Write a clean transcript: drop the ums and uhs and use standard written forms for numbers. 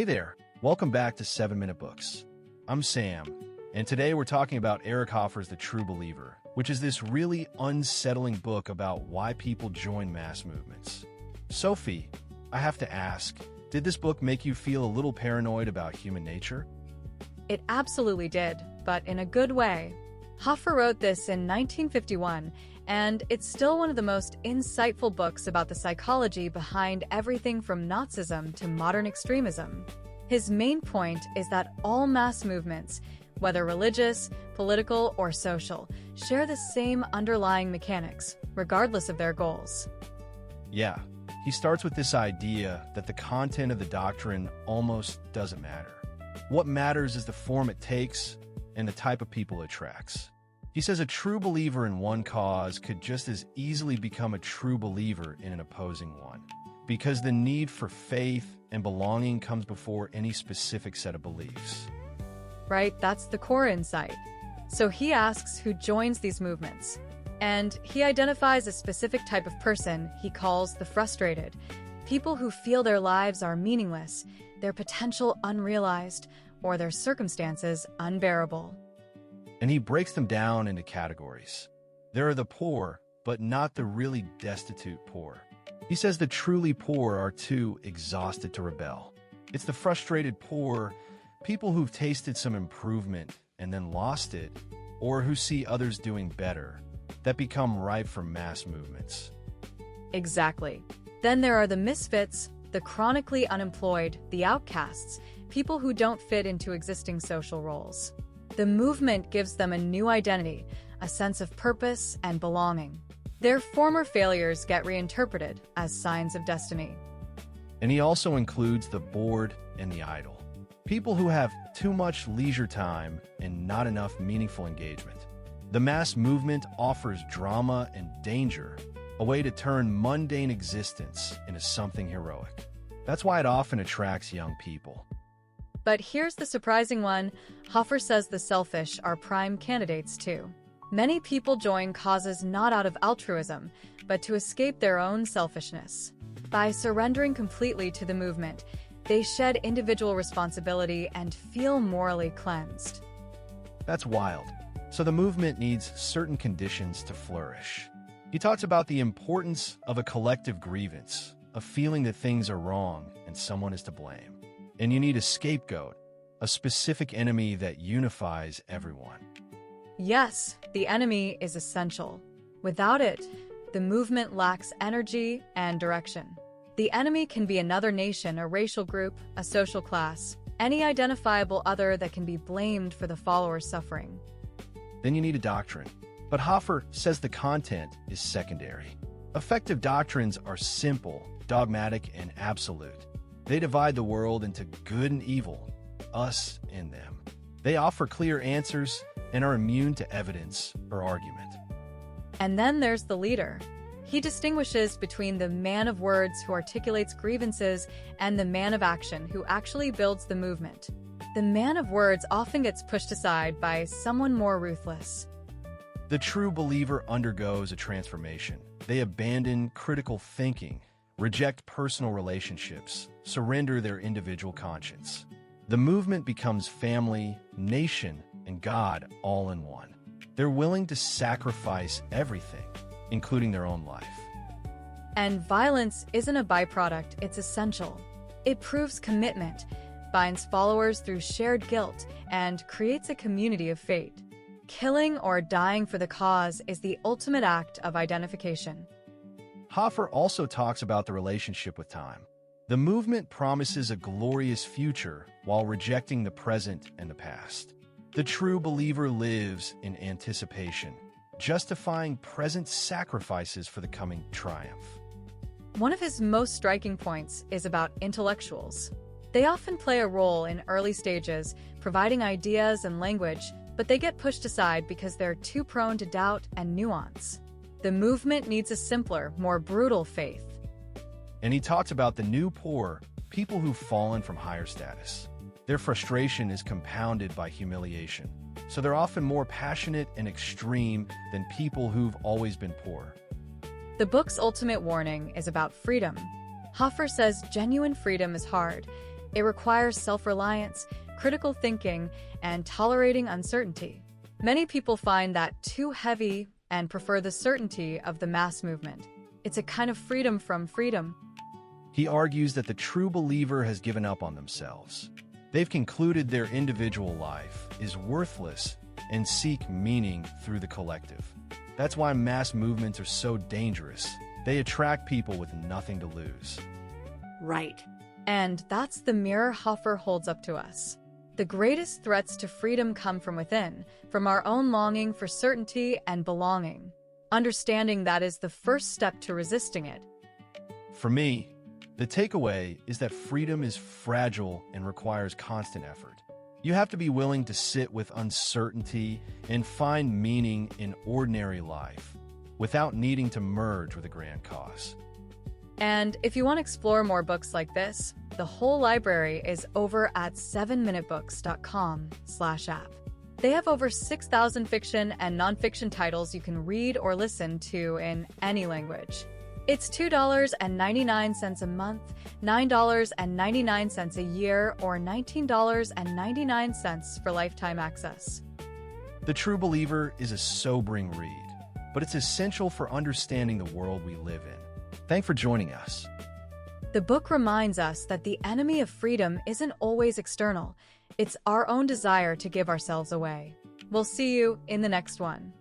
Hey there, welcome back to 7-Minute Books. I'm Sam, and today we're talking about Eric Hoffer's The True Believer, which is this really unsettling book about why people join mass movements. Sophie, I have to ask, did this book make you feel a little paranoid about human nature? It absolutely did, but in a good way. Hoffer wrote this in 1951, and it's still one of the most insightful books about the psychology behind everything from Nazism to modern extremism. His main point is that all mass movements, whether religious, political, or social, share the same underlying mechanics, regardless of their goals. Yeah, he starts with this idea that the content of the doctrine almost doesn't matter. What matters is the form it takes and the type of people it attracts. He says a true believer in one cause could just as easily become a true believer in an opposing one, because the need for faith and belonging comes before any specific set of beliefs. Right, that's the core insight. So he asks who joins these movements, and he identifies a specific type of person he calls the frustrated, people who feel their lives are meaningless, their potential unrealized, or their circumstances unbearable. And he breaks them down into categories. There are the poor, but not the really destitute poor. He says the truly poor are too exhausted to rebel. It's the frustrated poor, people who've tasted some improvement and then lost it, or who see others doing better, that become ripe for mass movements. Exactly. Then there are the misfits, the chronically unemployed, the outcasts, people who don't fit into existing social roles. The movement gives them a new identity, a sense of purpose and belonging. Their former failures get reinterpreted as signs of destiny. And he also includes the bored and the idle, people who have too much leisure time and not enough meaningful engagement. The mass movement offers drama and danger, a way to turn mundane existence into something heroic. That's why it often attracts young people. But here's the surprising one. Hoffer says the selfish are prime candidates too. Many people join causes not out of altruism, but to escape their own selfishness. By surrendering completely to the movement, they shed individual responsibility and feel morally cleansed. That's wild. So the movement needs certain conditions to flourish. He talks about the importance of a collective grievance, a feeling that things are wrong and someone is to blame. And you need a scapegoat, a specific enemy that unifies everyone. Yes, the enemy is essential. Without it, the movement lacks energy and direction. The enemy can be another nation, a racial group, a social class, any identifiable other that can be blamed for the follower's suffering. Then you need a doctrine. But Hoffer says the content is secondary. Effective doctrines are simple, dogmatic, and absolute. They divide the world into good and evil, us and them. They offer clear answers and are immune to evidence or argument. And then there's the leader. He distinguishes between the man of words who articulates grievances and the man of action who actually builds the movement. The man of words often gets pushed aside by someone more ruthless. The true believer undergoes a transformation. They abandon critical thinking, reject personal relationships, surrender their individual conscience. The movement becomes family, nation, and God all in one. They're willing to sacrifice everything, including their own life. And violence isn't a byproduct, it's essential. It proves commitment, binds followers through shared guilt, and creates a community of fate. Killing or dying for the cause is the ultimate act of identification. Hoffer also talks about the relationship with time. The movement promises a glorious future while rejecting the present and the past. The true believer lives in anticipation, justifying present sacrifices for the coming triumph. One of his most striking points is about intellectuals. They often play a role in early stages, providing ideas and language, but they get pushed aside because they're too prone to doubt and nuance. The movement needs a simpler, more brutal faith. And he talks about the new poor, people who've fallen from higher status. Their frustration is compounded by humiliation, so they're often more passionate and extreme than people who've always been poor. The book's ultimate warning is about freedom. Hoffer says genuine freedom is hard. It requires self-reliance, critical thinking, and tolerating uncertainty. Many people find that too heavy and prefer the certainty of the mass movement. It's a kind of freedom from freedom. He argues that the true believer has given up on themselves. They've concluded their individual life is worthless and seek meaning through the collective. That's why mass movements are so dangerous. They attract people with nothing to lose. Right. And that's the mirror Hoffer holds up to us. The greatest threats to freedom come from within, from our own longing for certainty and belonging. Understanding that is the first step to resisting it. For me, the takeaway is that freedom is fragile and requires constant effort. You have to be willing to sit with uncertainty and find meaning in ordinary life without needing to merge with a grand cause. And if you want to explore more books like this, the whole library is over at 7minutebooks.com/app. They have over 6,000 fiction and nonfiction titles you can read or listen to in any language. It's $2.99 a month, $9.99 a year, or $19.99 for lifetime access. The True Believer is a sobering read, but it's essential for understanding the world we live in. Thanks for joining us. The book reminds us that the enemy of freedom isn't always external. It's our own desire to give ourselves away. We'll see you in the next one.